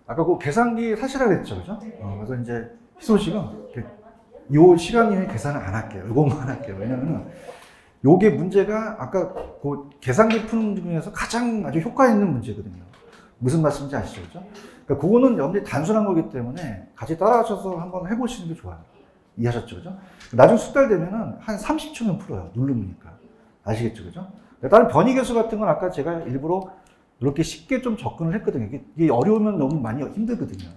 아까 그 계산기 사시라 그랬죠, 그죠? 그래서 이제 희소 씨가 요 시간 이후에 계산을 안 할게요. 요것만 할게요. 왜냐면은 요게 문제가 아까 그 계산기 푸는 중에서 가장 아주 효과 있는 문제거든요. 무슨 말씀인지 아시죠, 그죠? 그러니까 그거는 여러분들이 단순한 거기 때문에 같이 따라하셔서 한번 해보시는 게 좋아요. 이해하셨죠, 그죠? 나중에 숙달 되면은 한 30초면 풀어요. 누르니까. 아시겠죠, 그죠? 다른 변이 계수 같은 건 아까 제가 일부러 이렇게 쉽게 좀 접근을 했거든요. 이게 어려우면 너무 많이 힘들거든요.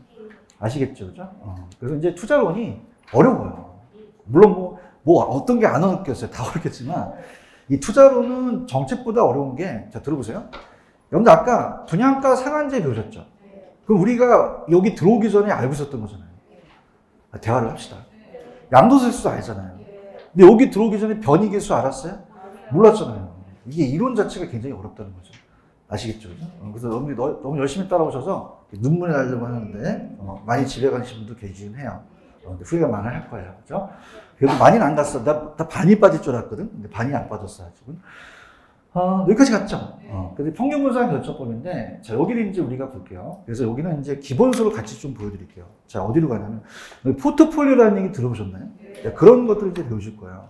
아시겠죠, 그죠? 그래서 이제 투자론이 어려워요. 물론 어떤 게 안 어렵겠어요. 다 어렵겠지만, 이 투자론은 정책보다 어려운 게, 자, 들어보세요. 여러분들 아까 분양가 상한제 배우셨죠? 그럼 우리가 여기 들어오기 전에 알고 있었던 거잖아요. 대화를 합시다. 양도세수 알잖아요. 근데 여기 들어오기 전에 변이계수 알았어요? 몰랐잖아요. 이게 이론 자체가 굉장히 어렵다는 거죠. 아시겠죠? 그래서 너무 열심히 따라오셔서 눈물이 나려고 하는데 많이 집에 가신 분도 계시긴 해요. 근데 후회가 많을 거예요. 그죠? 그래도 많이는 안 갔어. 나 반이 빠질 줄 알았거든. 근데 반이 안 빠졌어, 아직은. 여기까지 갔죠. 근데 평균분산 결정법인데, 자, 여기를 이제 우리가 볼게요. 그래서 여기는 이제 기본서를 같이 좀 보여드릴게요. 자, 어디로 가냐면, 포트폴리오라는 얘기 들어보셨나요? 네, 그런 것들을 이제 배우실 거예요.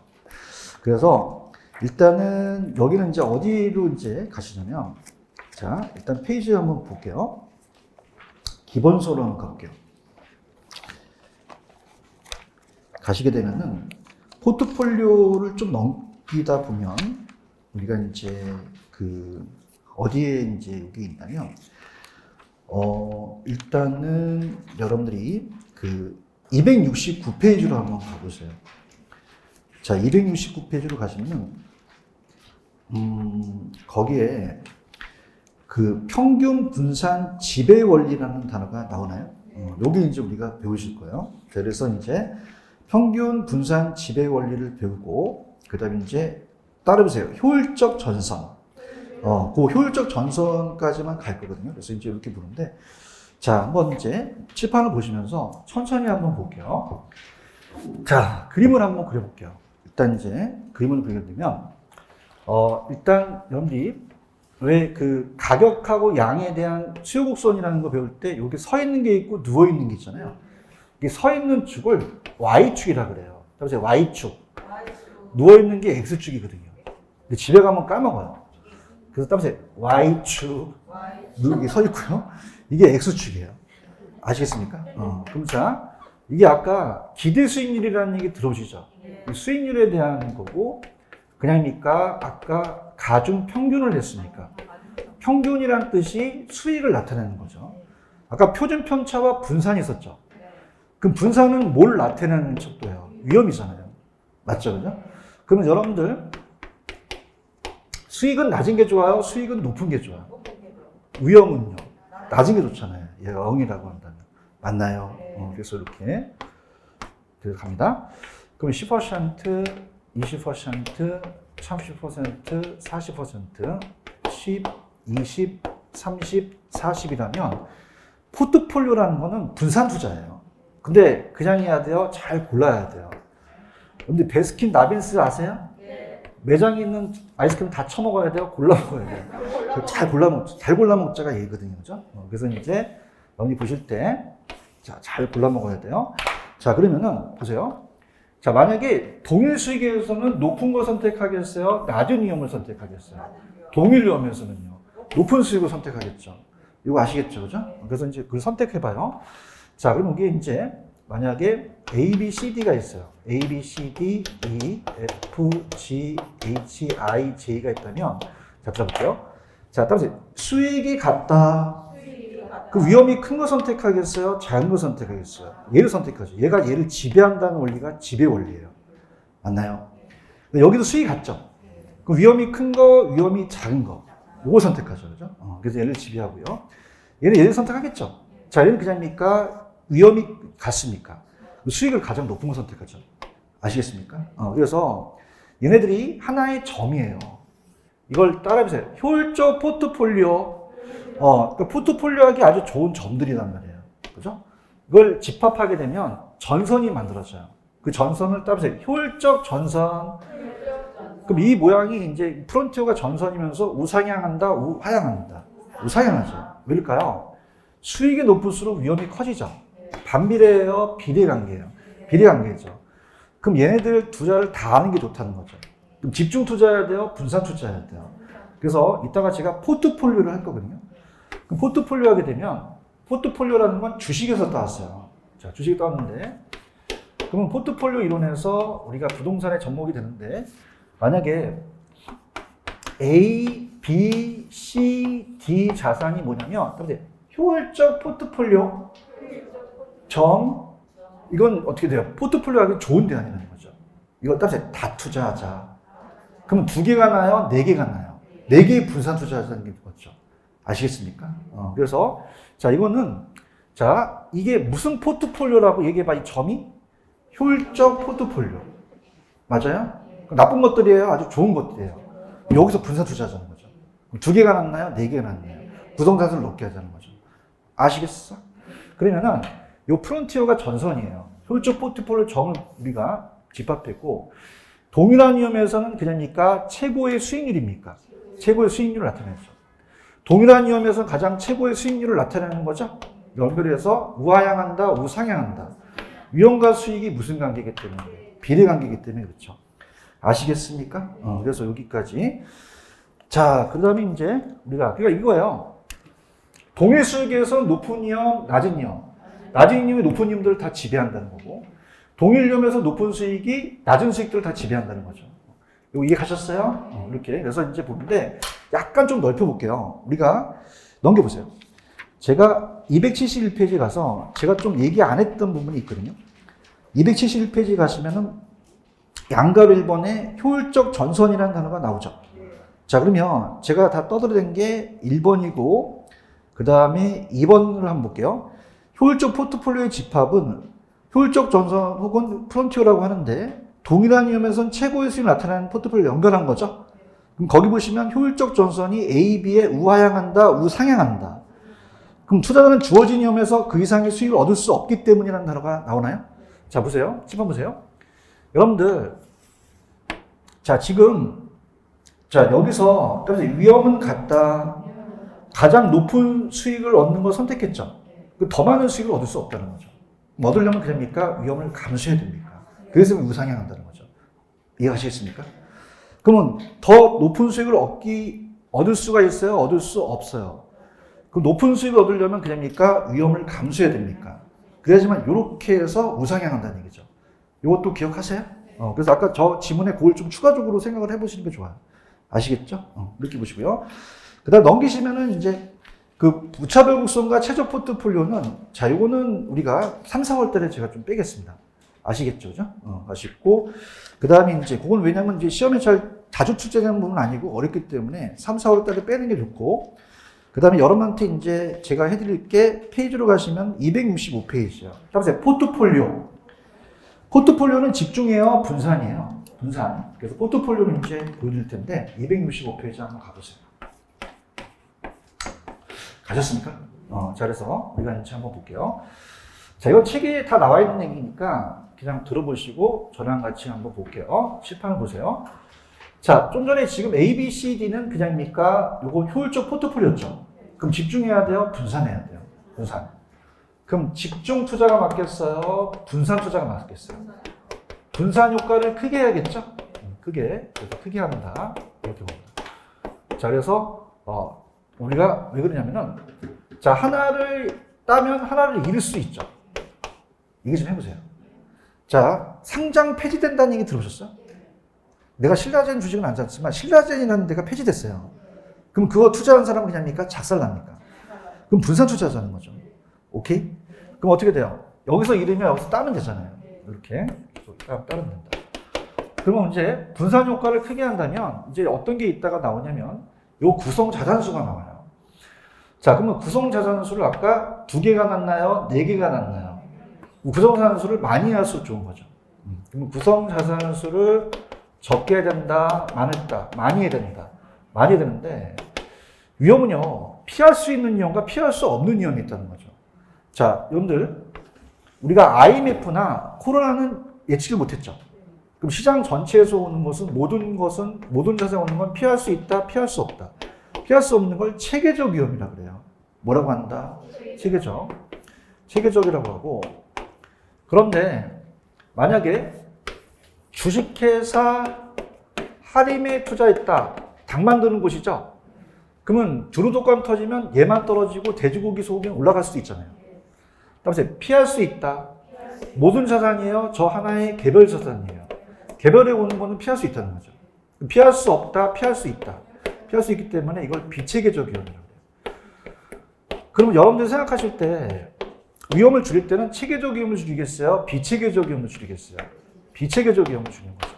그래서, 일단은, 여기는 이제 어디로 이제 가시냐면, 자, 일단 페이지 한번 볼게요. 기본서로 한번 가볼게요. 가시게 되면은, 포트폴리오를 좀 넘기다 보면, 우리가 이제 어디에 이제 여기 있냐면, 일단은 여러분들이 269페이지로 한번 가보세요. 자, 269페이지로 가시면은, 거기에 평균 분산 지배 원리라는 단어가 나오나요? 여기 이제 우리가 배우실 거예요. 그래서 이제 평균 분산 지배 원리를 배우고, 그 다음에 이제 따라보세요. 효율적 전선. 그 효율적 전선까지만 갈 거거든요. 그래서 이제 이렇게 보는데, 자, 한번 이제 칠판을 보시면서 천천히 한번 볼게요. 자, 그림을 한번 그려볼게요. 일단 이제 그림을 그려드리면, 일단 여러분들이 왜 가격하고 양에 대한 수요 곡선이라는 거 배울 때 여기 서 있는 게 있고 누워 있는 게 있잖아요. 이게 서 있는 축을 Y축이라 그래요. 따라서 Y축. 누워 있는 게 X축이거든요. 근데 집에 가면 까먹어요. 그래서 따라서 Y축. 이렇게 서 있고요. 이게 X축이에요. 아시겠습니까? 그럼 자, 이게 아까 기대 수익률이라는 얘기 들어오시죠? 수익률에 대한 거고, 그냥입니까? 아까 가중 평균을 했으니까. 평균이란 뜻이 수익을 나타내는 거죠. 아까 표준 편차와 분산이 있었죠. 그럼 분산은 뭘 나타내는 척도예요? 위험이잖아요. 맞죠? 그죠? 그러면 여러분들, 수익은 낮은 게 좋아요? 수익은 높은 게 좋아요? 위험은요? 낮은 게 좋잖아요. 얘가 0이라고 한다면. 맞나요? 그래서 이렇게 들어갑니다. 그럼 10%, 20%, 30%, 40%, 10, 20, 30, 40이라면 포트폴리오라는 거는 분산 투자예요. 근데 그냥 해야 돼요? 잘 골라야 돼요. 근데 베스킨 라빈스 아세요? 매장에 있는 아이스크림 다 처먹어야 돼요? 골라 먹어야 돼요? 잘 골라 먹자가 얘기거든요. 그죠? 그래서 이제 여러분이 보실 때, 자, 잘 골라 먹어야 돼요. 자, 그러면은, 보세요. 자, 만약에 동일 수익에서는 높은 걸 선택하겠어요? 낮은 위험을 선택하겠어요? 동일 위험에서는요? 높은 수익을 선택하겠죠. 이거 아시겠죠? 그죠? 그래서 이제 그걸 선택해봐요. 자, 그럼 이게 이제 만약에 A, B, C, D가 있어요. A, B, C, D, E, F, G, H, I, J가 있다면, 자, 들어볼게요. 자, 따라서 수익이 같다. 그 위험이 큰 거 선택하겠어요? 작은 거 선택하겠어요? 얘를 선택하죠. 얘가 얘를 지배한다는 원리가 지배 원리예요. 맞나요? 여기도 수익이 같죠? 그 위험이 큰 거, 위험이 작은 거. 요거 선택하죠. 그죠? 그래서 얘를 지배하고요. 얘를 선택하겠죠. 자, 얘는 그냥입니까? 위험이 같습니까? 수익을 가장 높은 거 선택하죠. 아시겠습니까? 그래서 얘네들이 하나의 점이에요. 이걸 따라해보세요. 효율적 포트폴리오. 그러니까 포트폴리오 하기 아주 좋은 점들이란 말이에요. 그죠? 이걸 집합하게 되면 전선이 만들어져요. 그 전선을 따라해보세요. 효율적 전선. 그럼 이 모양이 이제 프론티오가 전선이면서 우상향한다, 우하향한다. 우상향하죠. 왜일까요? 수익이 높을수록 위험이 커지죠. 반비례예요, 비례관계예요. 비례관계죠. 그럼 얘네들 투자를 다 하는 게 좋다는 거죠. 그럼 집중 투자해야 돼요, 분산 투자해야 돼요. 그래서 이따가 제가 포트폴리오를 할 거거든요. 그럼 포트폴리오 하게 되면 포트폴리오라는 건 주식에서 따왔어요. 자, 주식이 따왔는데 그러면 포트폴리오 이론에서 우리가 부동산에 접목이 되는데 만약에 A, B, C, D 자산이 뭐냐면 효율적 포트폴리오 점 이건 어떻게 돼요? 포트폴리오 하기 좋은 대안이라는 거죠. 이거 따라서 다 투자하자. 그럼 2개가 나요? 4개가 나요? 4개의 분산 투자하자는 게 거죠. 아시겠습니까? 그래서 자 이거는 자 이게 무슨 포트폴리오라고 얘기해봐. 이 점이 효율적 포트폴리오 맞아요? 나쁜 것들이에요? 아주 좋은 것들이에요. 여기서 분산 투자하자는 거죠. 2개가 낫나요? 4개가 낫나요? 구성자산을 높게 하자는 거죠. 아시겠어? 그러면은 요 프론티어가 전선이에요. 효율적 포트폴리오 점을 우리가 집합했고 동일한 위험에서는 그냥입니까? 최고의 수익률입니까? 최고의 수익률을 나타내죠. 동일한 위험에서 가장 최고의 수익률을 나타내는 거죠. 연결해서 우하향한다, 우상향한다. 위험과 수익이 무슨 관계이기 때문에? 비례 관계이기 때문에 그렇죠. 아시겠습니까? 그래서 여기까지. 자, 그 다음에 이제 우리가 그러니까 이거예요. 동일 수익에서 높은 위험, 낮은 위험. 낮은 위험이 높은 위험들을 다 지배한다는 거고 동일 위험에서 높은 수익이 낮은 수익들을 다 지배한다는 거죠. 이거 이해가셨어요? 이렇게. 그래서 이제 보는데 약간 좀 넓혀볼게요. 우리가 넘겨보세요. 제가 271페이지 가서 제가 좀 얘기 안 했던 부분이 있거든요. 271페이지 가시면은 양가로 1번에 효율적 전선이라는 단어가 나오죠. 자, 그러면 제가 다 떠들어댄 게 1번이고 그 다음에 2번을 한번 볼게요. 효율적 포트폴리오의 집합은 효율적 전선 혹은 프론티어라고 하는데 동일한 위험에선 최고의 수익이 나타나는 포트폴리오를 연결한 거죠. 그럼 거기 보시면 효율적 전선이 A, B에 우하향한다, 우상향한다. 그럼 투자자는 주어진 위험에서 그 이상의 수익을 얻을 수 없기 때문이라는 단어가 나오나요? 자, 보세요. 짚어보세요. 여러분들, 자, 지금, 자, 여기서, 위험은 같다. 가장 높은 수익을 얻는 걸 선택했죠. 더 많은 수익을 얻을 수 없다는 거죠. 얻으려면 그럽니까? 위험을 감수해야 됩니까? 그래서 우상향한다는 거죠. 이해하시겠습니까? 그러면 더 높은 수익을 얻을 수가 있어요? 얻을 수 없어요. 그 높은 수익을 얻으려면 그럽니까? 위험을 감수해야 됩니까? 그래야지만 이렇게 해서 우상향한다는 얘기죠. 이것도 기억하세요? 그래서 아까 저 지문에 그걸 좀 추가적으로 생각을 해보시는 게 좋아요. 아시겠죠? 이렇게 보시고요. 그 다음 넘기시면은 이제 그 부차별 곡선과 최저 포트폴리오는 자, 요거는 우리가 3, 4월 달에 제가 좀 빼겠습니다. 아시겠죠? 그죠? 아시고. 그 다음에 이제 그건 왜냐면 이제 시험에 자주 출제되는 부분은 아니고 어렵기 때문에 3, 4월 달에 빼는 게 좋고. 그 다음에 여러분한테 이제 제가 해드릴 게 페이지로 가시면 265페이지요. 다음에 포트폴리오. 포트폴리오는 집중이에요? 분산이에요? 분산. 그래서 포트폴리오를 이제 보여드릴 텐데 265페이지 한번 가보세요. 가셨습니까? 자, 그래서 우리가 이제 한번 볼게요. 자, 이거 책에 다 나와 있는 얘기니까 그냥 들어보시고 저랑 같이 한번 볼게요. 칠판을 보세요. 자, 좀 전에 지금 A, B, C, D는 그냥입니까? 요거 효율적 포트폴리오죠. 그럼 집중해야 돼요? 분산해야 돼요? 분산. 그럼 집중 투자가 맞겠어요? 분산 투자가 맞겠어요? 분산 효과를 크게 해야겠죠? 크게. 그래서 크게 한다. 이렇게 봅니다. 자, 그래서 우리가 왜 그러냐면은 자, 하나를 따면 하나를 잃을 수 있죠. 얘기 좀 해보세요. 자, 상장 폐지된다는 얘기 들어보셨어요? 내가 신라젠 주식은 안 샀지만 신라젠이라는 데가 폐지됐어요. 그럼 그거 투자한 사람은 그냥입니까? 작살납니까? 그럼 분산 투자하자는 거죠. 오케이? 그럼 어떻게 돼요? 여기서 잃으면 여기서 따면 되잖아요. 이렇게 따면 된다. 그러면 이제 분산 효과를 크게 한다면 이제 어떤 게 있다가 나오냐면 요 구성 자산수가 나와요. 자, 그러면 구성 자산수를 아까 2개가 났나요? 4개가 났나요? 구성 자산수를 많이 할수록 좋은 거죠. 그러면 구성 자산수를 적게 해야 된다, 많을까? 많이 해야 된다. 많이 해야 되는데 위험은요, 피할 수 있는 위험과 피할 수 없는 위험이 있다는 거죠. 자, 여러분들 우리가 IMF나 코로나는 예측을 못했죠. 그럼 시장 전체에서 오는 것은 모든 자산에 오는 건 피할 수 있다, 피할 수 없다. 피할 수 없는 걸 체계적 위험이라 그래요. 뭐라고 한다? 체계적. 체계적이라고 하고. 그런데 만약에 주식회사 하림에 투자했다. 당 만드는 곳이죠. 그러면 주루독감 터지면 얘만 떨어지고 돼지고기 소고기는 올라갈 수도 있잖아요. 따라서 피할 수 있다. 모든 자산이에요. 저 하나의 개별 자산이에요. 개별에 오는 거는 피할 수 있다는 거죠. 피할 수 없다. 피할 수 있다. 피할 수 있기 때문에 이걸 비체계적 위험이라고 해요. 그러면 여러분들이 생각하실 때 위험을 줄일 때는 체계적 위험을 줄이겠어요? 비체계적 위험을 줄이겠어요? 비체계적 위험을 줄이는 거죠.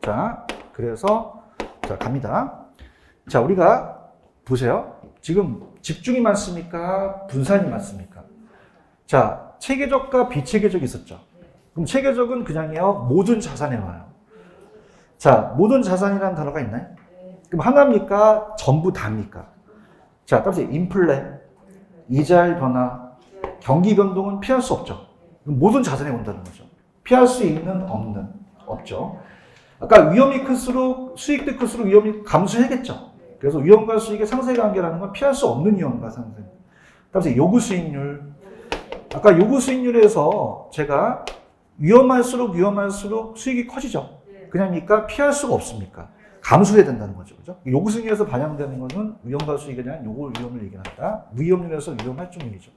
자, 그래서 자 갑니다. 자, 우리가 보세요. 지금 집중이 많습니까? 분산이 많습니까? 자, 체계적과 비체계적이 있었죠. 그럼 체계적은 그냥요 모든 자산에 와요. 자, 모든 자산이라는 단어가 있나요? 그럼 하나입니까? 전부 다입니까? 자, 따라서 인플레, 이자의 변화, 경기 변동은 피할 수 없죠. 모든 자산에 온다는 거죠. 피할 수 있는, 없는, 없죠. 아까 위험이 클수록 수익도 클수록 위험이 감소해야겠죠. 그래서 위험과 수익의 상쇄관계라는 건 피할 수 없는 위험과 상쇄. 따라서 요구 수익률. 아까 요구 수익률에서 제가 위험할수록 수익이 커지죠. 그냥니까 피할 수가 없습니까? 감소해야 된다는 거죠. 그죠? 요구 수익률에서 반영되는 것은 위험과 수익에 대한 요구 위험을 얘기한다. 무위험률에서 위험 할증률이죠.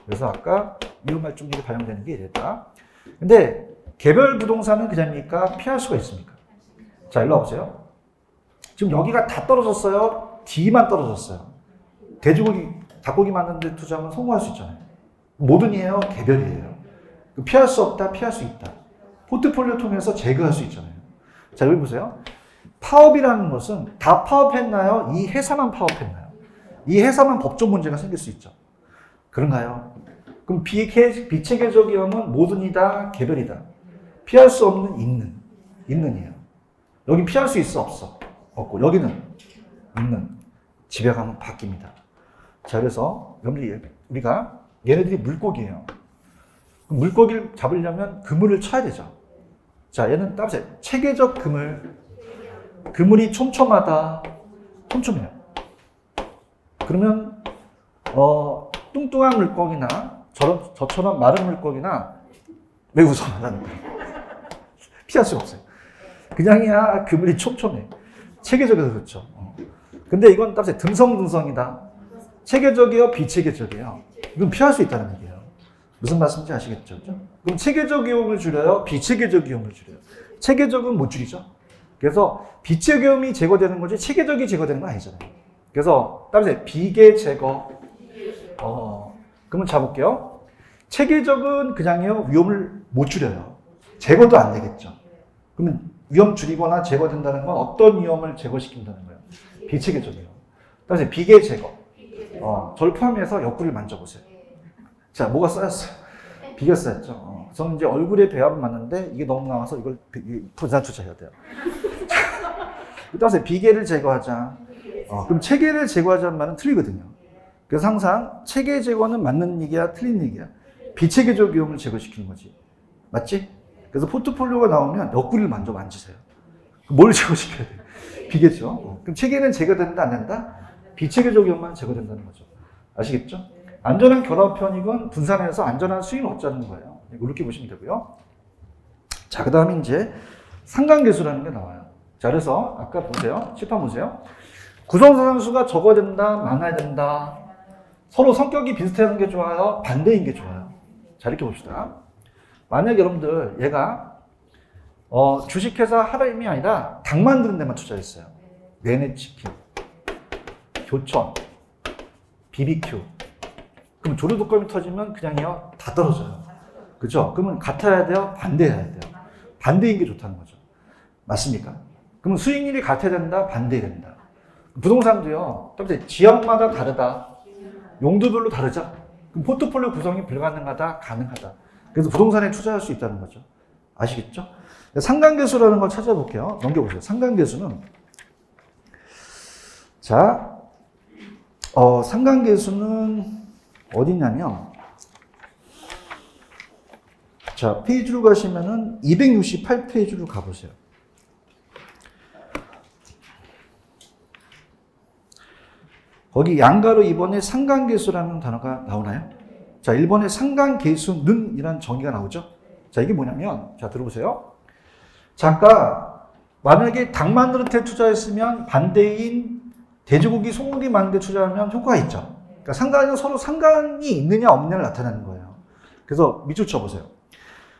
그래서 아까 위험 할증률이 반영되는 게 이랬다. 근데 개별 부동산은 그냥니까 피할 수가 있습니까? 자, 일로 와보세요. 지금 여기가 다 떨어졌어요. D만 떨어졌어요. 돼지고기, 닭고기 만드는 데 투자하면 성공할 수 있잖아요. 모든이에요? 개별이에요? 피할 수 없다, 피할 수 있다. 포트폴리오 통해서 제거할 수 있잖아요. 자, 여기 보세요. 파업이라는 것은 다 파업했나요? 이 회사만 파업했나요? 이 회사만 법적 문제가 생길 수 있죠. 그런가요? 그럼 비체계적 위험은 모든이다, 개별이다. 피할 수 없는 있는이에요. 여기 피할 수 있어, 없어? 없고, 여기는 있는. 집에 가면 바뀝니다. 자, 그래서 여러분들이 우리가 얘네들이 물고기예요. 물고기를 잡으려면 그물을 쳐야 되죠. 자, 얘는 따보세요. 체계적 그물이 촘촘하다. 촘촘해요. 그러면 뚱뚱한 물고기나 저처럼 마른 물고기나 왜 웃어 말하는 거예요? 피할 수가 없어요. 그냥이야 그물이 촘촘해. 체계적이어서 그렇죠. 근데 이건 따보세요. 듬성듬성이다. 체계적이요, 비체계적이에요. 이건 피할 수 있다는 얘기예요. 무슨 말씀인지 아시겠죠? 그럼 체계적 위험을 줄여요? 비체계적 위험을 줄여요? 체계적은 못 줄이죠? 그래서 비체계 위험이 제거되는 거지 체계적이 제거되는 건 아니잖아요. 그래서 따라서 비계 제거. 그러면 잡을게요. 체계적은 그냥요 위험을 못 줄여요. 제거도 안 되겠죠. 그러면 위험 줄이거나 제거된다는 건 어떤 위험을 제거시킨다는 거예요? 비체계적 위험. 따라서 비계 제거. 저를 포함해서 옆구리를 만져보세요. 자, 뭐가 쌓였어요? 비계 쌓였죠. 저는 이제 얼굴에 배합을 맞는데 이게 너무 나와서 이걸 분산 투자해야 돼요. 따라서 비계를 제거하자. 그럼 체계를 제거하자는 말은 틀리거든요. 그래서 항상 체계 제거는 맞는 얘기야, 틀린 얘기야. 비체계적 위험을 제거시키는 거지. 맞지? 그래서 포트폴리오가 나오면 옆구리를 만지세요. 뭘 제거시켜야 돼? 비계죠. 그럼 체계는 제거된다, 안 된다? 비체계적 위험만 제거된다는 거죠. 아시겠죠? 안전한 결합편익은 분산해서 안전한 수익을 얻자는 거예요. 이렇게 보시면 되고요. 자, 그 다음에 이제 상관계수라는 게 나와요. 자, 그래서 아까 보세요. 칠판 보세요. 구성자산수가 적어야 된다, 많아야 된다. 서로 성격이 비슷한 게 좋아요, 반대인 게 좋아요. 자, 이렇게 봅시다. 만약 여러분들 얘가 주식회사 하림이 아니라 닭 만드는 데만 투자했어요. 내내치킨, 교촌, BBQ. 그럼 조류독감이 터지면 그냥요 다 떨어져요. 그렇죠? 그러면 같아야 돼요? 반대해야 돼요? 반대인 게 좋다는 거죠. 맞습니까? 그러면 수익률이 같아야 된다? 반대해야 된다? 부동산도요. 지역마다 다르다. 용도별로 다르죠? 그럼 포트폴리오 구성이 불가능하다? 가능하다. 그래서 부동산에 투자할 수 있다는 거죠. 아시겠죠? 상관계수라는 걸 찾아볼게요. 넘겨보세요. 상관계수는 자, 상관계수는 어디냐면 자, 페이지로 가시면은 268페이지로 가보세요. 거기 양가로 2번에 상관계수라는 단어가 나오나요? 자, 1번에 상관계수는 이란 정의가 나오죠. 자, 이게 뭐냐면, 자, 들어보세요. 자, 아까 만약에 닭만두한테 투자했으면 반대인 돼지고기, 소고기 만두에 투자하면 효과가 있죠. 그러니까 상관은 서로 상관이 있느냐 없느냐를 나타내는 거예요. 그래서 밑줄 쳐보세요.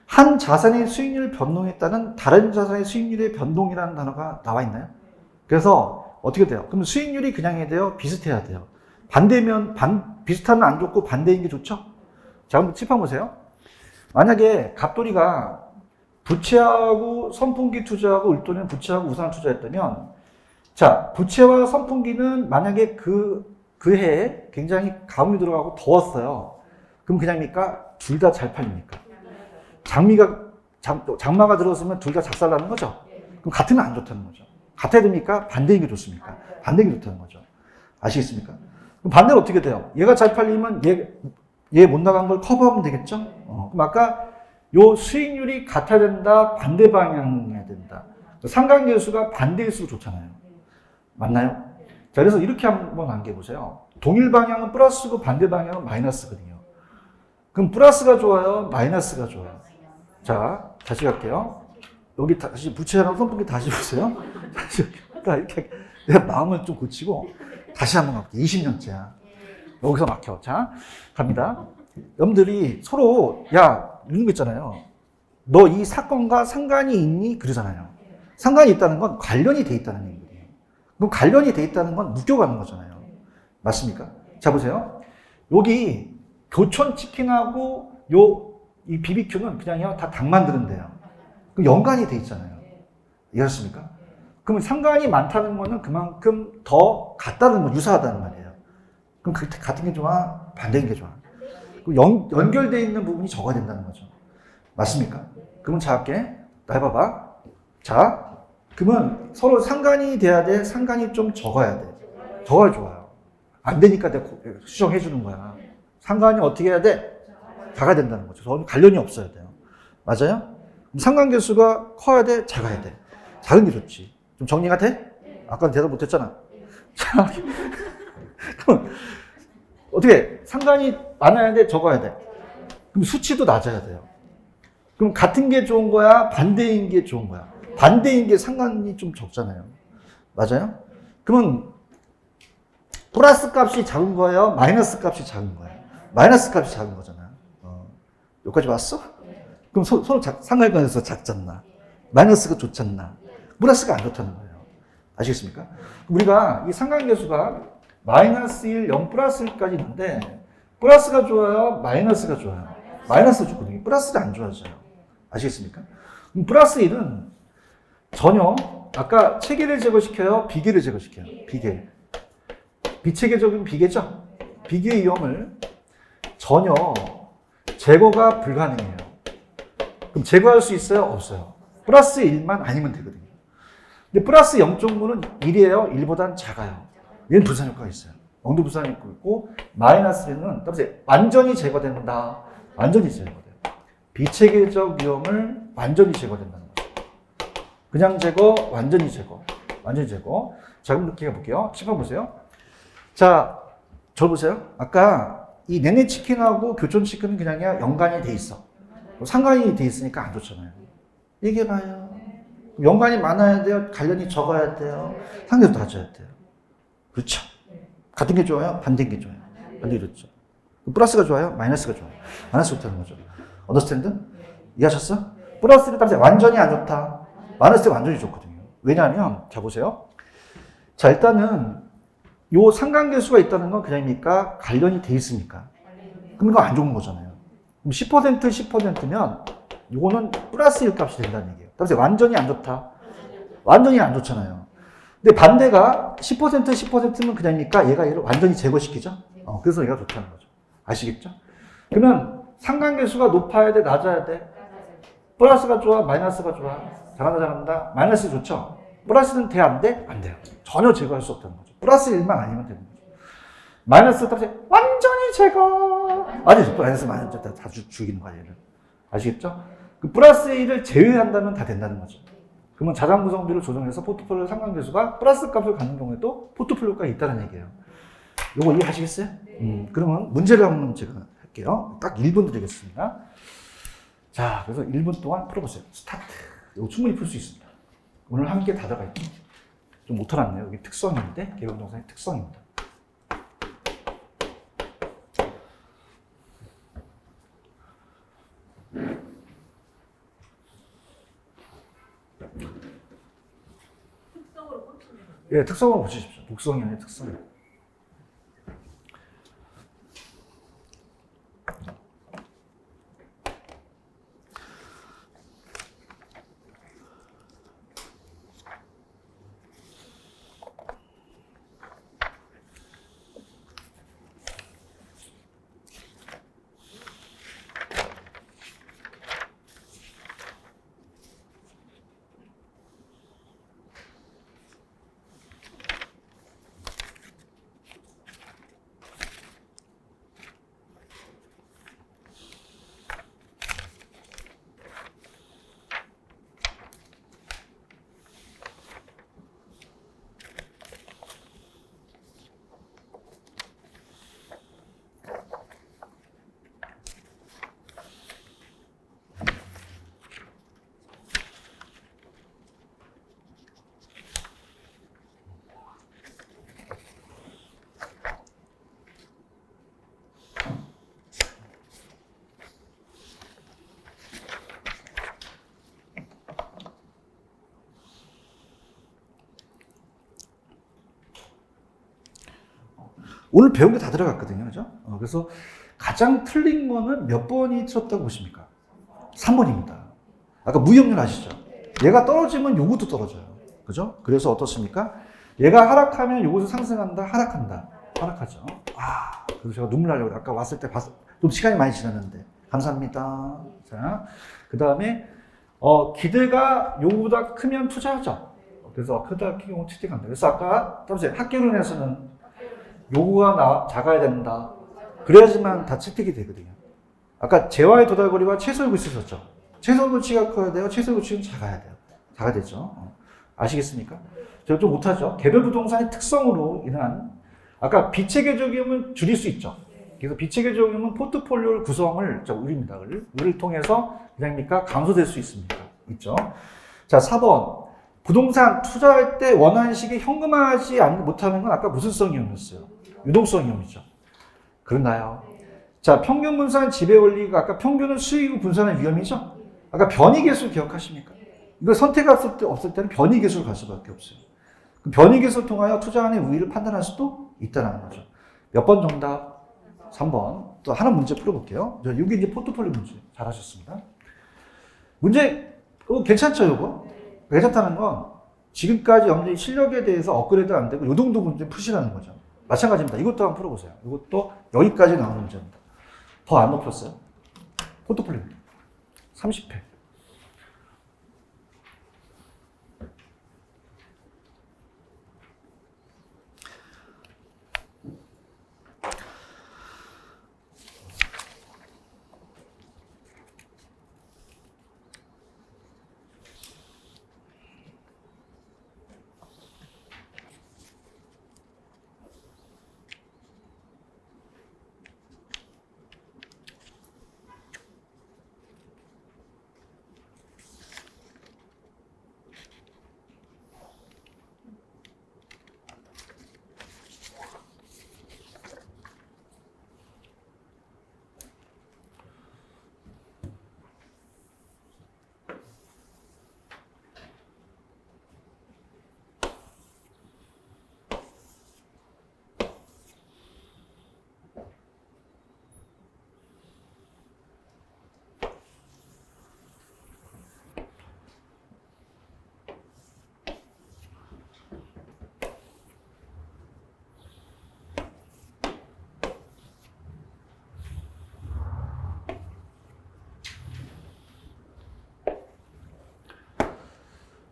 한 자산의 수익률 변동에 따른 다른 자산의 수익률의 변동이라는 단어가 나와 있나요? 그래서 어떻게 돼요? 그럼 수익률이 그냥 해야 돼요? 비슷해야 돼요? 반대면, 비슷하면 안 좋고 반대인 게 좋죠? 자, 한번 tip한 보세요. 만약에 갑돌이가 부채하고 선풍기 투자하고 울돈은 부채하고 우산 투자했다면, 자, 부채와 선풍기는 만약에 그 해에 굉장히 가뭄이 들어가고 더웠어요. 그럼 그냥입니까? 둘 다 잘 팔립니까? 장마가 들어서면 둘 다 작살나는 거죠? 그럼 같으면 안 좋다는 거죠. 같아야 됩니까? 반대인 게 좋습니까? 반대인 게 좋다는 거죠. 아시겠습니까? 그럼 반대로 어떻게 돼요? 얘가 잘 팔리면 얘 못 나간 걸 커버하면 되겠죠? 그럼 아까 요 수익률이 같아야 된다, 반대 방향해야 된다. 상관계수가 반대일수록 좋잖아요. 맞나요? 자, 그래서 이렇게 한번 남겨보세요. 동일 방향은 플러스고 반대 방향은 마이너스거든요. 그럼 플러스가 좋아요? 마이너스가 좋아요? 자, 다시 갈게요. 여기 다시 부채랑 선풍기 다시 보세요. 다시 이렇게 내 마음을 좀 고치고 다시 한번 가볼게요. 20년째야. 여기서 막혀. 자, 갑니다. 여러분들이 서로 이런 거 있잖아요. 너 이 사건과 상관이 있니? 그러잖아요. 상관이 있다는 건 관련이 돼 있다는 얘기예요. 그럼 관련이 돼 있다는 건 묶여가는 거잖아요. 맞습니까? 자, 보세요. 여기 교촌 치킨하고 이 BBQ는 그냥요, 다 닭 만드는 데요. 그럼 연관이 돼 있잖아요. 이해하셨습니까? 그러면 상관이 많다는 거는 그만큼 더 같다는 거, 유사하다는 말이에요. 그럼 같은 게 좋아? 반대인 게 좋아? 연결되어 있는 부분이 적어야 된다는 거죠. 맞습니까? 그러면 자, 할게. 나 해봐봐. 자, 그러면 서로 상관이 돼야 돼? 상관이 좀 적어야 돼? 적어야 좋아요. 안 되니까 내가 수정해 주는 거야. 상관이 어떻게 해야 돼? 작아야 된다는 거죠. 서로 관련이 없어야 돼요. 맞아요? 상관계수가 커야 돼? 작아야 돼? 작은 게 좋지. 좀 정리가 돼? 아까 대답 못 했잖아. 자, 그럼 어떻게 상관이 많아야 돼? 적어야 돼? 그럼 수치도 낮아야 돼요. 그럼 같은 게 좋은 거야? 반대인 게 좋은 거야? 반대인 게 상관이 좀 적잖아요. 맞아요? 그러면 플러스 값이 작은 거예요? 마이너스 값이 작은 거예요? 마이너스 값이 작은 거잖아요. 여기까지 왔어? 그럼 서로 상관관계에서 작잖나? 마이너스가 좋잖나? 플러스가 안 좋다는 거예요. 아시겠습니까? 우리가 이 상관계수가 마이너스 1, 0 플러스 1까지 있는데 플러스가 좋아요? 마이너스가 좋아요? 마이너스가 좋거든요. 플러스가 안 좋아져요. 아시겠습니까? 플러스 1은 전혀 아까 체계를 제거시켜요? 비계를 제거시켜요? 비계. 비체계적인 비계죠? 비계의 위험을 전혀 제거가 불가능해요. 그럼 제거할 수 있어요? 없어요. 플러스 1만 아니면 되거든요. 근데 플러스 0.9는 1이에요? 1보단 작아요. 얘는 분산 효과가 있어요. 영도 분산 효과가 있고, 마이너스 1은 완전히 제거된다. 완전히 제거돼요. 비체계적 위험을 완전히 제거된다는 거죠. 그냥 제거, 완전히 제거. 완전히 제거. 자, 그럼 이렇게 해볼게요. 짚어보세요. 자, 저 보세요. 아까 이 내내치킨하고 교촌치킨은 그냥 연관이 돼 있어. 상관이 돼 있으니까 안 좋잖아요. 얘기해봐요. 연관이 많아야 돼요? 관련이 적어야 돼요? 상대도 낮아야 돼요. 그렇죠. 같은 게 좋아요? 반대인 게 좋아요? 반대 좋죠. 플러스가 좋아요? 마이너스가 좋아요? 마이너스 좋다는 거죠. 언더스탠드? 이해하셨어? 플러스를 따라서 완전히 안 좋다. 마이너스가 완전히 좋거든요. 왜냐하면, 자, 보세요. 자, 일단은 요 상관계수가 있다는 건 그냥입니까? 관련이 돼 있습니까? 그럼 이거 안 좋은 거잖아요. 그럼 10%, 10%면 이거는 플러스 1 값이 된다는 얘기예요. 따라서 완전히 안 좋다. 완전히 안 좋잖아요. 근데 반대가 10%, 10%면 그냥입니까? 얘를 완전히 제거시키죠? 그래서 얘가 좋다는 거죠. 아시겠죠? 그러면 상관계수가 높아야 돼? 낮아야 돼? 플러스가 좋아? 마이너스가 좋아? 잘한다, 잘한다? 마이너스 좋죠? 플러스는 돼? 안 돼? 안 돼요. 전혀 제거할 수 없다는 거죠. 플러스 1만 아니면 되는 거죠. 마이너스 값이 완전히 제거. 아니, 마이너스 다 죽이는 거야, 얘를. 아시겠죠? 그 플러스 1을 제외한다면 다 된다는 거죠. 그러면 자산 구성비를 조정해서 포트폴리오 상관계수가 플러스 값을 갖는 경우에도 포트폴리오가 있다는 얘기예요. 요거 이해하시겠어요? 그러면 문제를 한번 제가 할게요. 딱 1분 드리겠습니다. 자, 그래서 1분 동안 풀어보세요. 스타트. 이거 충분히 풀 수 있습니다. 오늘 한 개 다 들어가 있죠. 좀 못해놨네요. 여기 특성인데, 계획동사의 특성입니다. 예, 특성으로 보시십시오. 독성이 아니라 특성. 오늘 배운 게 다 들어갔거든요. 그죠? 그래서 가장 틀린 거는 몇 번이 틀었다고 보십니까? 3번입니다. 아까 무역률 아시죠? 얘가 떨어지면 요것도 떨어져요. 그죠? 그래서 어떻습니까? 얘가 하락하면 요것은 상승한다, 하락한다. 하락하죠. 그래서 제가 눈물 나려고 아까 왔을 때 좀 시간이 많이 지났는데. 감사합니다. 자, 그 다음에, 기대가 요거보다 크면 투자하죠. 그래서 크다, 크면 투자한다. 그래서 아까, 학계론에서는 요구가 작아야 된다. 그래야지만 다 채택이 되거든요. 아까 재화의 도달거리와 최소의 있으셨죠? 최소 고치가 커야 돼요. 최소 고치는 작아야 돼요. 작아야 되죠. 아시겠습니까? 제가 좀 못하죠. 개별 부동산의 특성으로 인한 아까 비체계 적용은 줄일 수 있죠. 그래서 비체계 적용은 포트폴리오 구성을 우리를 통해서 그냥입니까? 감소될 수 있습니다. 있죠. 자, 4번. 부동산 투자할 때 원하는 시기에 현금화하지 못하는 건 아까 무슨 성이었어요? 유동성 이용이죠. 그런가요? 자, 평균 분산 지배 원리가 아까 평균은 수익 분산의 위험이죠? 아까 변이 계수 기억하십니까? 이거 선택할 때 없을 때는 변이 계수를 갈 수밖에 없어요. 변이 계수를 통하여 투자안의 우위를 판단할 수도 있다는 거죠. 몇 번 정답? 3번. 또 하나 문제 풀어볼게요. 여기 이제 포트폴리오 문제. 잘하셨습니다. 문제, 괜찮죠, 이거? 괜찮다는 건 지금까지 여러분들이 실력에 대해서 업그레이드 안 되고 요 정도 문제 푸시라는 거죠. 마찬가지입니다. 이것도 한번 풀어보세요. 이것도 여기까지 나오는 문제입니다. 더 안 높였어요. 포트폴리오 30회.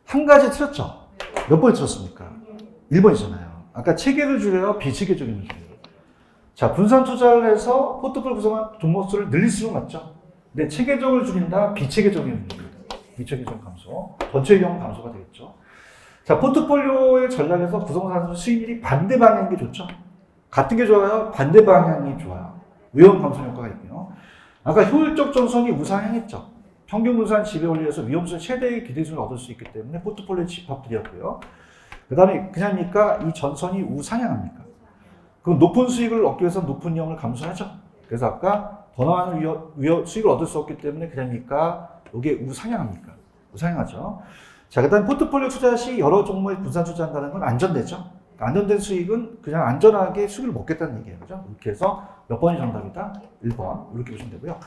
한 가지 틀었죠? 몇 번 틀었습니까? 1번이잖아요. 아까 체계를 줄여요? 비체계 적용을 줄여요? 자, 분산 투자를 해서 포트폴리오 구성한 종목수를 늘릴수록 맞죠? 근데 체계적으로 줄인다? 비체계적인 비체계적 감소. 전체 경험 감소가 되겠죠. 자, 포트폴리오의 전략에서 부동산 수익률이 반대 방향인 게 좋죠? 같은 게 좋아요? 반대 방향이 좋아요. 위험 감소 효과가 있고요. 아까 효율적 전선이 우상향했죠. 평균 분산 지배 원리에서 위험수준 최대의 기대수를 얻을 수 있기 때문에 포트폴리오 집합들이었고요. 그 다음에 그냥입니까? 이 전선이 우상향합니까? 그럼 높은 수익을 얻기 위해서 높은 위험을 감수하죠. 그래서 아까 더 많은 수익을 얻을 수 없기 때문에 그냥입니까? 이게 우상향합니까? 우상향하죠. 자, 그 다음에 포트폴리오 투자 시 여러 종목에 분산 투자한다는 건 안전되죠. 안전된 수익은 그냥 안전하게 수익을 먹겠다는 얘기예요. 그죠? 이렇게 해서 몇 번이 정답이다? 1번. 이렇게 보시면 되고요.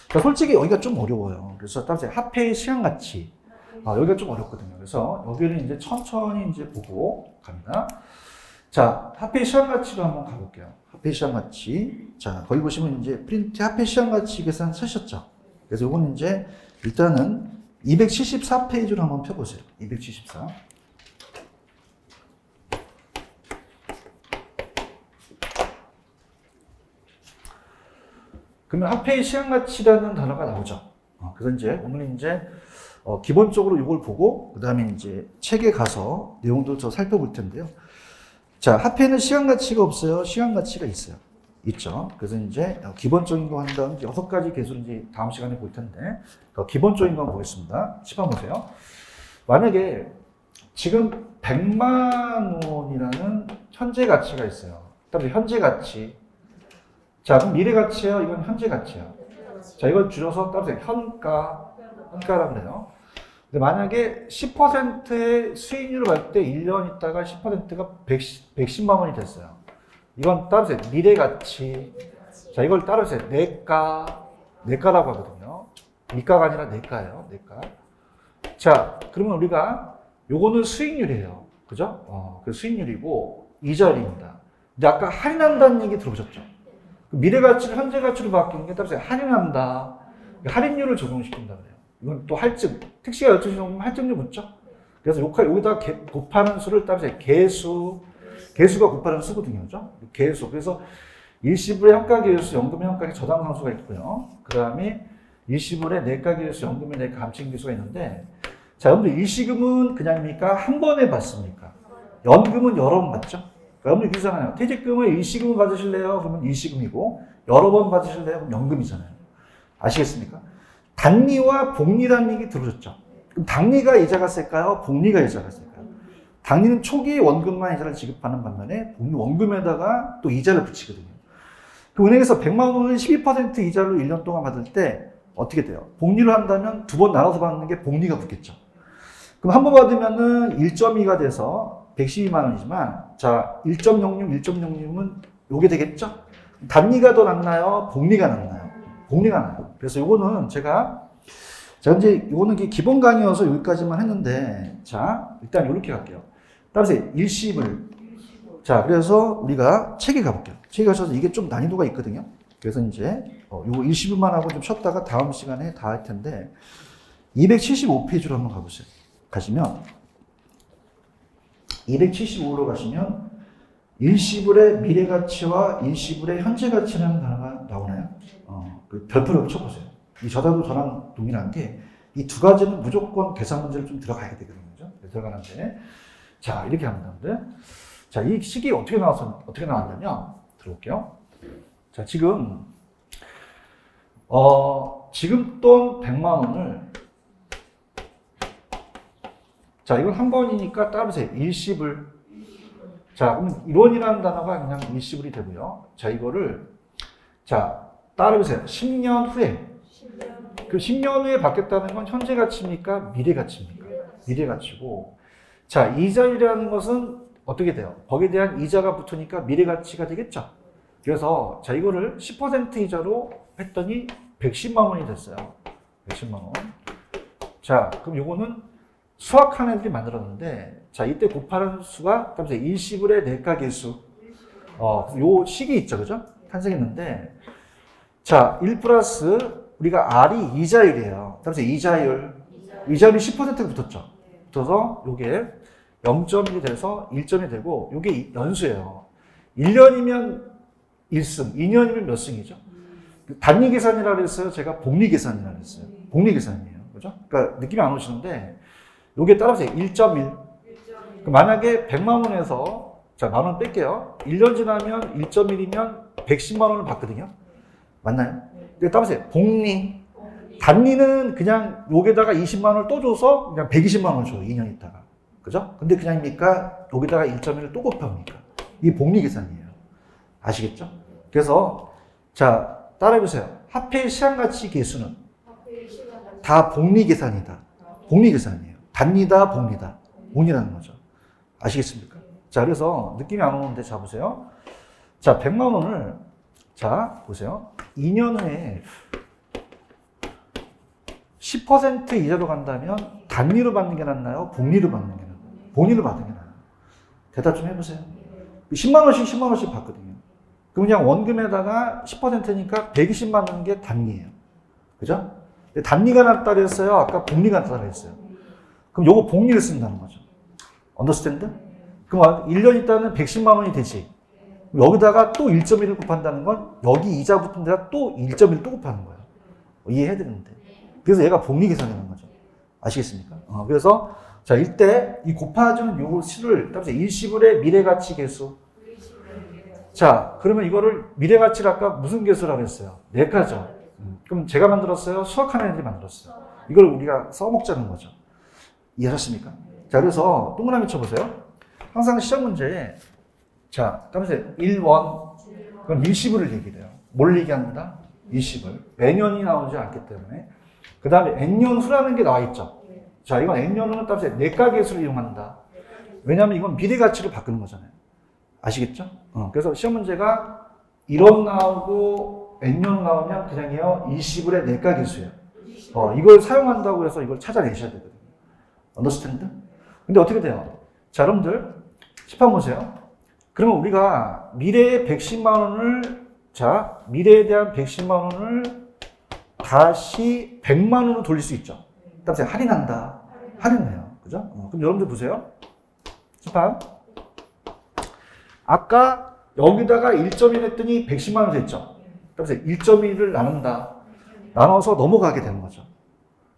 자, 솔직히 여기가 좀 어려워요. 그래서 따라서 합해의 시간가치. 여기가 좀 어렵거든요. 그래서 여기는 이제 천천히 이제 보고 갑니다. 자, 합해의 시간가치로 한번 가볼게요. 합해의 시간가치. 자, 거기 보시면 이제 프린트 합해의 시간가치 계산 쓰셨죠? 그래서 이거는 이제 일단은 274페이지로 한번 펴보세요. 274. 그러면 합해의 시간가치라는 단어가 나오죠. 그래서 이제 오늘 이제 기본적으로 이걸 보고 그 다음에 이제 책에 가서 내용도 더 살펴볼 텐데요. 자, 합해는 시간가치가 없어요? 시간가치가 있어요. 있죠. 그래서 이제 기본적인 거 한 다음 6가지 개수를 이제 다음 시간에 볼 텐데 기본적인 거 보겠습니다. 10번 보세요. 만약에 지금 100만 원이라는 현재 가치가 있어요. 그다음에 현재 가치. 자, 그럼 미래 가치예요? 이건 현재 가치예요. 자, 이걸 줄여서 따로 현가라고 그래요. 근데 만약에 10%의 수익률을 받을 때 1년 있다가 10%가 110만 원이 됐어요. 이건 따로서 미래 가치. 자, 이걸 따로서 내가라고 하거든요. 미가가 아니라 내가예요. 내가. 자, 그러면 우리가 요거는 수익률이에요. 그죠? 그 수익률이고 이자율입니다. 근데 아까 할인한다는 얘기 들어보셨죠? 미래 가치를 현재 가치로 바뀌는 게 따로서 할인한다. 할인율을 적용시킨다 그래요. 이건 또 할증. 택시가 12시 넘으면 할증료 묻죠? 그래서 여기다 곱하는 수를 따로서 개수가 곱하는 수거든요. 그죠? 개수. 그래서 일시불의 현가계수, 연금의 현가계 저당상수가 있고요. 그 다음에 일시불의 내가계수, 연금의 내가 감증계수가 있는데, 자, 여러분들 일시금은 그냥입니까? 한 번에 받습니까? 연금은 여러 번 받죠? 여러분들 그러잖아요. 퇴직금을 일시금을 받으실래요? 그러면 일시금이고, 여러 번 받으실래요? 그럼 연금이잖아요. 아시겠습니까? 단리와 복리라는 얘기 들으셨죠? 그럼 단리가 이자가 셀까요? 복리가 이자가 셀까요? 단리는 초기 원금만 이자를 지급하는 반면에 복리 원금에다가 또 이자를 붙이거든요. 그 은행에서 100만 원을 12% 이자로 1년 동안 받을 때 어떻게 돼요? 복리를 한다면 두 번 나눠서 받는 게 복리가 붙겠죠. 그럼 한 번 받으면은 1.2가 돼서 112만 원이지만, 자, 1.06, 1.06은 요게 되겠죠? 단리가 더 낫나요? 복리가 낫나요? 복리가 나요. 그래서 요거는 제가 이제 요거는 기본 강의여서 여기까지만 했는데, 자, 일단 요렇게 갈게요. 따라서 일시불. 자, 그래서 우리가 책에 가볼게요. 책에 가셔서 이게 좀 난이도가 있거든요. 그래서 이제 요거 일시불만 하고 좀 쉬었다가 다음 시간에 다 할 텐데, 275페이지로 한번 가보세요. 가시면 275로 가시면 일시불의 미래 가치와 일시불의 현재 가치라는 단어가 나오나요? 그 별표를 쳐보세요. 이 저자도 저랑 동일한 게 이 두 가지는 무조건 계산 문제를 좀 들어가야 되거든요. 그죠? 들어가는데, 자, 이렇게 합니다. 자, 이 식이 어떻게 나왔냐면, 들어볼게요. 자, 지금 돈 100만 원을, 자, 이건 한 번이니까 따르세요. 일시불. 자, 그러면 1원이라는 단어가 그냥 일시불이 되고요. 자, 이거를, 자, 따라해보세요. 10년 후에. 그 10년 후에 받겠다는 건 현재 가치입니까? 미래 가치입니까? 미래 가치고. 자, 이자율이라는 것은 어떻게 돼요? 거기에 대한 이자가 붙으니까 미래 가치가 되겠죠? 그래서, 자, 이거를 10% 이자로 했더니 110만 원이 됐어요. 110만 원. 자, 그럼 요거는 수학한 애들이 만들었는데, 자, 이때 곱하는 수가, 일시불의 내가계수. 요 식이 있죠, 그죠? 탄생했는데, 자, 1 플러스, 우리가 R이 이자율이에요. 따라서 이자율이 10%가 붙었죠. 붙어서 요게 0.1이 돼서 1점이 되고, 요게 연수예요. 1년이면 1승, 2년이면 몇 승이죠? 단위 계산이라 그랬어요? 제가 복리 계산이라 그랬어요. 복리 계산이에요. 그죠? 그러니까 느낌이 안 오시는데, 요게 따라서 1.1. 만약에 100만 원에서 자, 10,000원 뺄게요. 1년 지나면 1.1이면 110만 원을 받거든요. 맞나요? 근데 따라서 복리. 단리는 그냥 여기다가 20만 원을 또 줘서 그냥 120만 원을 줘요. 2년 있다가. 그죠? 근데 그냥입니까? 여기다가 1.1을 또 곱합니까? 이게 복리 계산이에요. 아시겠죠? 그래서 자, 따라해보세요. 화폐의 시간가치 계수는 다 복리 계산이다. 복리 계산이에요. 단리다, 복리다. 복리라는 거죠. 아시겠습니까? 자, 그래서 느낌이 안 오는데 자, 보세요. 자, 100만 원을 자, 보세요. 2년 후에 10% 이자로 간다면 단리로 받는 게 낫나요? 복리로 받는 게 낫나요? 복리로 받는 게 나아요. 대답 좀 해보세요. 10만 원씩 10만 원씩 받거든요. 그럼 그냥 원금에다가 10%니까 120만 원인 게 단리예요. 그죠? 단리가 낫다 그랬어요? 아까 복리가 낫다 그랬어요? 그럼 요거 복리를 쓴다는 거죠. 언더스탠드? 그럼 1년 있다는 110만 원이 되지. 여기다가 또 1.1을 곱한다는 건 여기 이자 붙은 데다 또 1.1을 또 곱하는 거예요. 이해해야 되는데. 그래서 얘가 복리 계산이라는 거죠. 아시겠습니까? 그래서 자, 이때 이 곱해주는 요 수를 따라서 일시불의 미래가치 계수. 자, 그러면 이거를 미래가치를 아까 무슨 계수라고 했어요? 내가죠. 그럼 제가 만들었어요? 수학하는 애들이 만들었어요. 이걸 우리가 써먹자는 거죠. 이해하셨습니까? 자, 그래서 동그라미 쳐보세요. 항상 시험 문제에 자, 따라서 1원 그건 일시불을 얘기해요. 뭘 얘기합니다? 일시불. 매년이 나오지 않기 때문에. 그 다음에 N년 후라는 게 나와 있죠. 자, 이건 N년 후는 따라서 내가 계수를 이용한다. 왜냐하면 이건 미래가치를 바꾸는 거잖아요. 아시겠죠? 그래서 시험 문제가 1원 나오고 N년 나오면 그냥요 일시불의 내가 계수예요. 이걸 사용한다고 해서 이걸 찾아내셔야 되거든요. 언더스탠드? 근데 어떻게 돼요? 자, 여러분들 칠판 보세요. 그러면 우리가 미래에 110만 원을 자, 미래에 대한 110만 원을 다시 100만 원으로 돌릴 수 있죠. 따라서 할인한다. 할인해요. 그죠? 그럼 여러분들 보세요. 칠판. 아까 여기다가 1.1 했더니 110만 원 됐죠. 따라서 1.1을 나눈다. 나눠서 넘어가게 되는 거죠.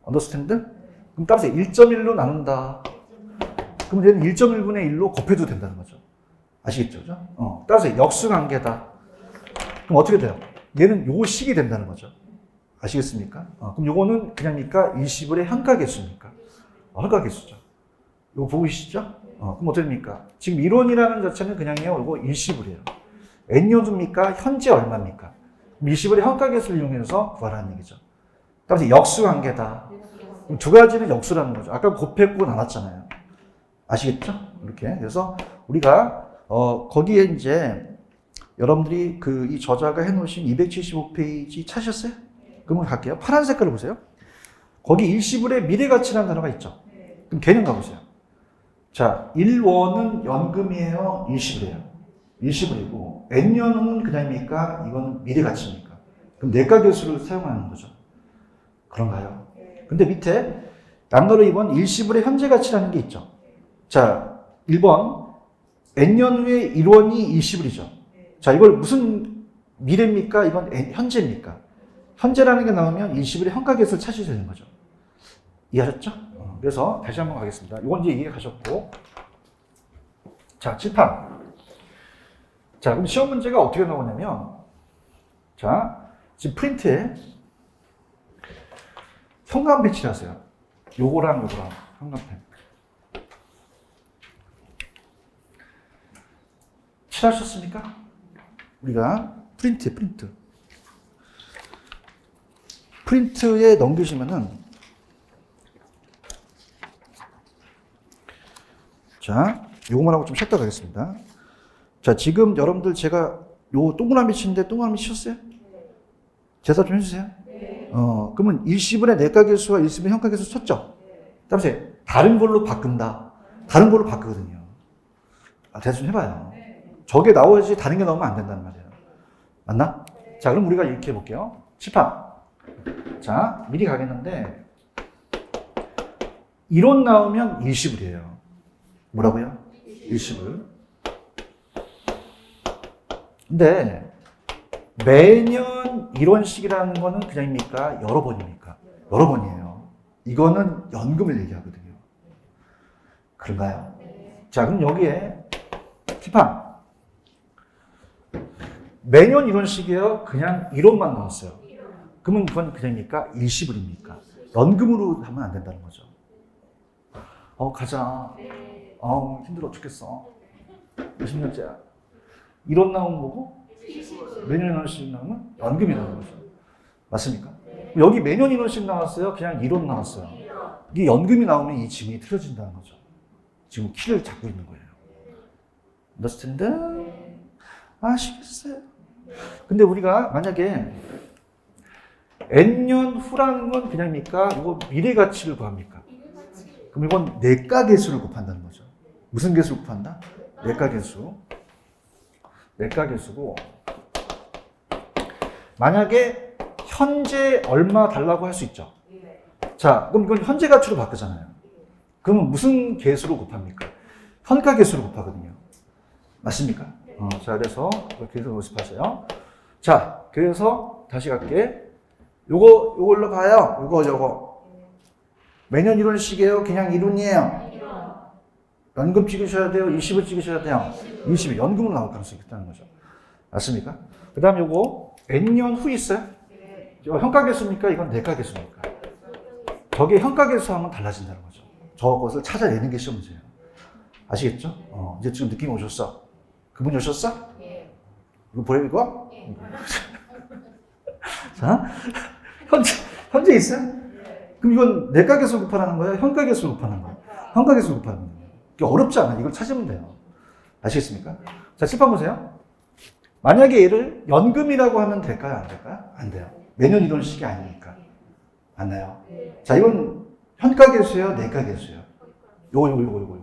언더스탠드? 그럼 따라서 1.1로 나눈다. 그럼 얘는 1.1분의 1로 곱해도 된다는 거죠. 아시겠죠? 그죠? 따라서 역수관계다. 그럼 어떻게 돼요? 얘는 요 식이 된다는 거죠. 아시겠습니까? 그럼 요거는 그냥니까 일시불의 현가계수입니까? 현가계수죠. 이거 보고 계시죠? 그럼 어떻게 됩니까? 지금 1원이라는 자체는 그냥요, 이거 일시불이에요. N년수입니까? 현재 얼마입니까? 일시불의 현가계수를 이용해서 구하라는 얘기죠. 따라서 역수관계다. 그럼 두 가지는 역수라는 거죠. 아까 곱했고 나눴잖아요. 아시겠죠? 이렇게. 그래서 우리가, 거기에 이제 여러분들이 이 저자가 해놓으신 275페이지 찾으셨어요? 그러면 갈게요. 파란 색깔을 보세요. 거기 일시불의 미래가치라는 단어가 있죠. 그럼 개념 가보세요. 자, 1원은 연금이에요? 일시불이에요? 일시불이고, N년은 그냥입니까? 이건 미래가치입니까? 그럼 내가계수를 사용하는 거죠. 그런가요? 근데 밑에 양가로 2번 일시불의 현재가치라는 게 있죠. 자, 1번 N년 후에 1원이 일시불이죠. 자, 이걸 무슨 미래입니까? 이건 현재입니까? 현재라는 게 나오면 일시불의 현가계수를 찾으셔야 되는 거죠. 이해하셨죠? 그래서 다시 한번 가겠습니다. 이건 이제 이해 가셨고. 자, 칠판. 자, 그럼 시험 문제가 어떻게 나오냐면, 자, 지금 프린트에 현관 칠하세요. 요거랑 현관펜. 칠하셨습니까? 우리가 프린트에 넘기시면은 자, 요거만 하고 좀 쉬었다 가겠습니다. 자, 지금 여러분들 제가 요 동그라미 치는데 동그라미 치셨어요? 대답 좀 해주세요. 그러면 일시분의 내가계수와 일시분의 현가계수 쳤죠? 따라서 다른 걸로 바꾼다. 다른 걸로 바꾸거든요. 대답 좀 해봐요. 저게 나오지 다른 게 나오면 안 된다는 말이에요. 맞나? 자, 그럼 우리가 이렇게 해볼게요. 칠판. 자, 미리 가겠는데 1원 나오면 일시불이에요. 뭐라고요? 일시불. 근데 매년 1원씩이라는 거는 그냥입니까? 여러 번입니까? 여러 번이에요. 이거는 연금을 얘기하거든요. 그런가요? 자, 그럼 여기에 티팡. 매년 이런 식이에요? 그냥 이론만 나왔어요? 그러면 그건 그냥입니까? 일시불입니까? 연금으로 하면 안 된다는 거죠. 가자. 힘들어 죽겠어. 몇십 년째야. 이론 나오면 뭐고? 매년 이런씩 나오면 연금이라는 거죠. 맞습니까? 여기 매년 이런씩 나왔어요? 그냥 이론 나왔어요? 이게 연금이 나오면 이 지문이 틀어진다는 거죠. 지금 키를 잡고 있는 거예요. understand? 아시겠어요? 근데 우리가 만약에 N년 후라는 건 그냥입니까? 이거 미래 가치를 구합니까? 그럼 이건 내가 계수를 곱한다는 거죠. 무슨 계수를 곱한다? 내가 계수. 내가 계수고, 만약에 현재 얼마 달라고 할 수 있죠. 자, 그럼 이건 현재 가치로 바꾸잖아요. 그러면 무슨 계수로 곱합니까? 현가 계수로 곱하거든요. 맞습니까? 자, 그래서 그렇게 해서 연습하세요. 자, 그래서 다시 갈게. 요걸로 봐요. 요거. 매년 이런 식이에요? 그냥 이론이에요? 연금 찍으셔야 돼요? 20을 찍으셔야 돼요? 20이 연금으로 나올 가능성이 있다는 거죠. 맞습니까? 그 다음 요거 N년 후 있어요? 현가계수입니까? 이건 내가계수입니까? 저게 현가계수 하면 달라진다는 거죠. 저것을 찾아내는 게 시험 문제예요. 아시겠죠? 이제 지금 느낌 오셨어? 그분 오셨어? 이거 보여 이거? 자, 현재 있어요? 그럼 이건 내가계수 곱하는 거예요? 현가계수 곱하는 거예요? 현가계수 곱하는 거예요. 이게 어렵지 않아요. 이걸 찾으면 돼요. 아시겠습니까? 자, 칠판 보세요. 만약에 얘를 연금이라고 하면 될까요? 안 될까요? 안 돼요. 매년 이런 식이 아니니까. 맞나요? 자, 이건 현가계수예요? 내가계수예요? 요거.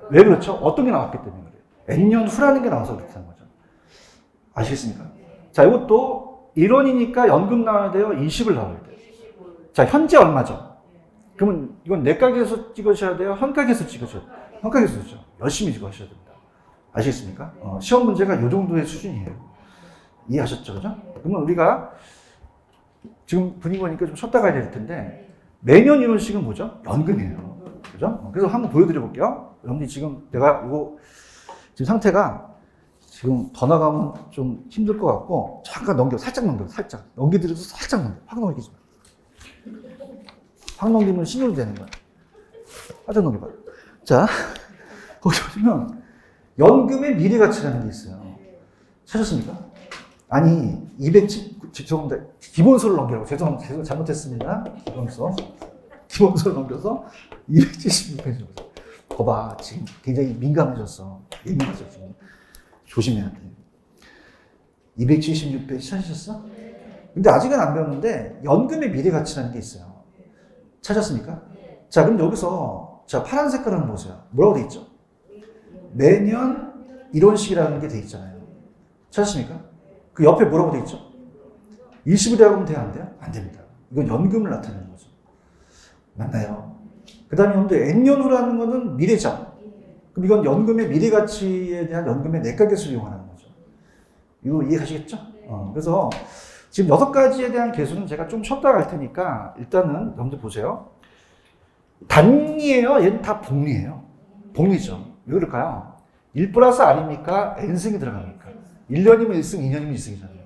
왜 그렇죠? 어떤 게 나왔기 때문에 그래요. N년 후라는 게 나와서 그렇다는 거죠. 아시겠습니까? 자, 이것도 1원이니까 연금 나와야 돼요? 20을 나와야 돼요? 자, 현재 얼마죠? 그러면 이건 내가계수 찍으셔야 돼요? 현가계수 찍으셔야 돼요? 현가계수죠. 열심히 찍으셔야 됩니다. 아시겠습니까? 시험 문제가 이 정도의 수준이에요. 이해하셨죠? 그죠? 그러면 우리가 지금 분위기 보니까 좀 쉬었다 가야 될 텐데, 매년 이런 식은 뭐죠? 연금이에요. 그죠? 그래서 한번 보여드려 볼게요. 여러분들 지금 내가 이거 지금 상태가 지금 더 나가면 좀 힘들 것 같고, 잠깐 살짝 넘겨드려서 살짝 넘겨. 확 넘기지 마. 확 넘기면 신호로 되는 거야. 살짝 넘겨봐. 자, 거기 보시면 연금의 미래 가치라는 게 있어요. 찾았습니까? 아니, 죄송합니다. 기본소를 넘기라고. 죄송합니다. 잘못했습니다. 기본소를 넘겨서 276페이지. 거봐, 지금 굉장히 민감해졌어. 예민해졌어, 지금. 조심해야 돼. 276페이지 찾으셨어? 근데 아직은 안 배웠는데, 연금의 미래 가치라는 게 있어요. 찾았습니까? 자, 그럼 여기서, 자, 파란 색깔 한번 보세요. 뭐라고 돼 있죠? 매년 이런 식이라는 게 돼 있잖아요. 찾았습니까? 그 옆에 뭐라고 돼 있죠? 20이라고 하면 돼요? 안 돼요? 안 됩니다. 이건 연금을 나타내는 거죠. 맞나요? 그 다음에 여러분들 N년 후라는 거는 미래죠. 그럼 이건 연금의 미래 가치에 대한 연금의 내가계수를 이용하는 거죠. 이거 이해하시겠죠? 그래서 지금 6가지에 대한 계수는 제가 좀 쉬었다 갈 테니까 일단은 여러분들 보세요. 단위예요? 얘는 다 복리예요. 복리죠. 왜 그럴까요? 1 플러스 R입니까? N승이 들어갑니까? 1년이면 1승, 2년이면 2승이잖아요.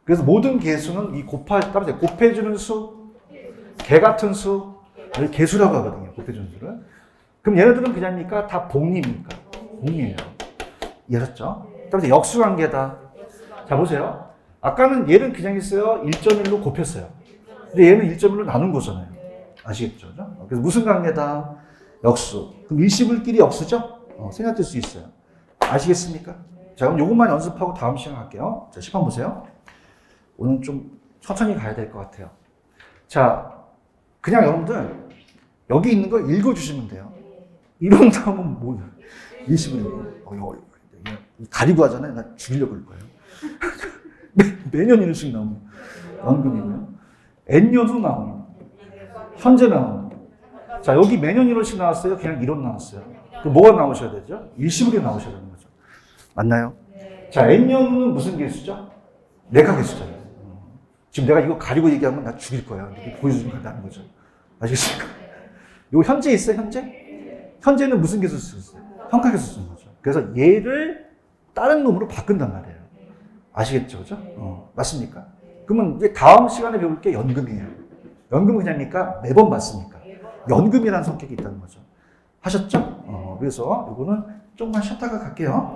그래서 모든 계수는 이 곱해주는 수, 개 같은 수, 개수라고 하거든요. 곱해주는 수를. 그럼 얘네들은 그냥입니까? 다 복리입니까? 복리예요. 이해하셨죠? 그다음에 역수관계다. 자, 보세요. 아까는 얘는 그냥 있어요. 1.1로 곱했어요. 근데 얘는 1.1로 나눈 거잖아요. 아시겠죠? 그래서 무슨 관계다? 역수. 그럼 일시불끼리 역수죠? 생각될 수 있어요. 아시겠습니까? 자, 그럼 요것만 연습하고 다음 시간 할게요. 자, 10번 보세요. 오늘 좀 천천히 가야 될 것 같아요. 자, 그냥 여러분들 여기 있는 거 읽어주시면 돼요. 이런 다음은 뭐 20을 가리고 하잖아요. 나 죽이려고 그럴 거예요. 매년 이런 식이 나오면 연금이고요. N년 후 나오면 현재 나오면. 자, 여기 매년 이런식 나왔어요? 그냥 이론 나왔어요? 그럼 뭐가 나오셔야 되죠? 일시불이 나오셔야 되는 거죠. 맞나요? 자, N년은 무슨 개수죠? 내가 개수잖아요. 지금 내가 이거 가리고 얘기하면 나 죽일 거야. 이렇게 보여주면 된다는 거죠. 아시겠습니까? 이거 현재 있어요, 현재? 현재는 무슨 개수 쓰고 있어요? 현가계수 쓰는 거죠. 그래서 얘를 다른 놈으로 바꾼단 말이에요. 아시겠죠? 그죠? 맞습니까? 그러면 이제 다음 시간에 배울 게 연금이에요. 연금은 그냥니까 매번 받습니까? 연금이라는 성격이 있다는 거죠. 하셨죠? 그래서 이거는 조금만 쉬었다가 갈게요.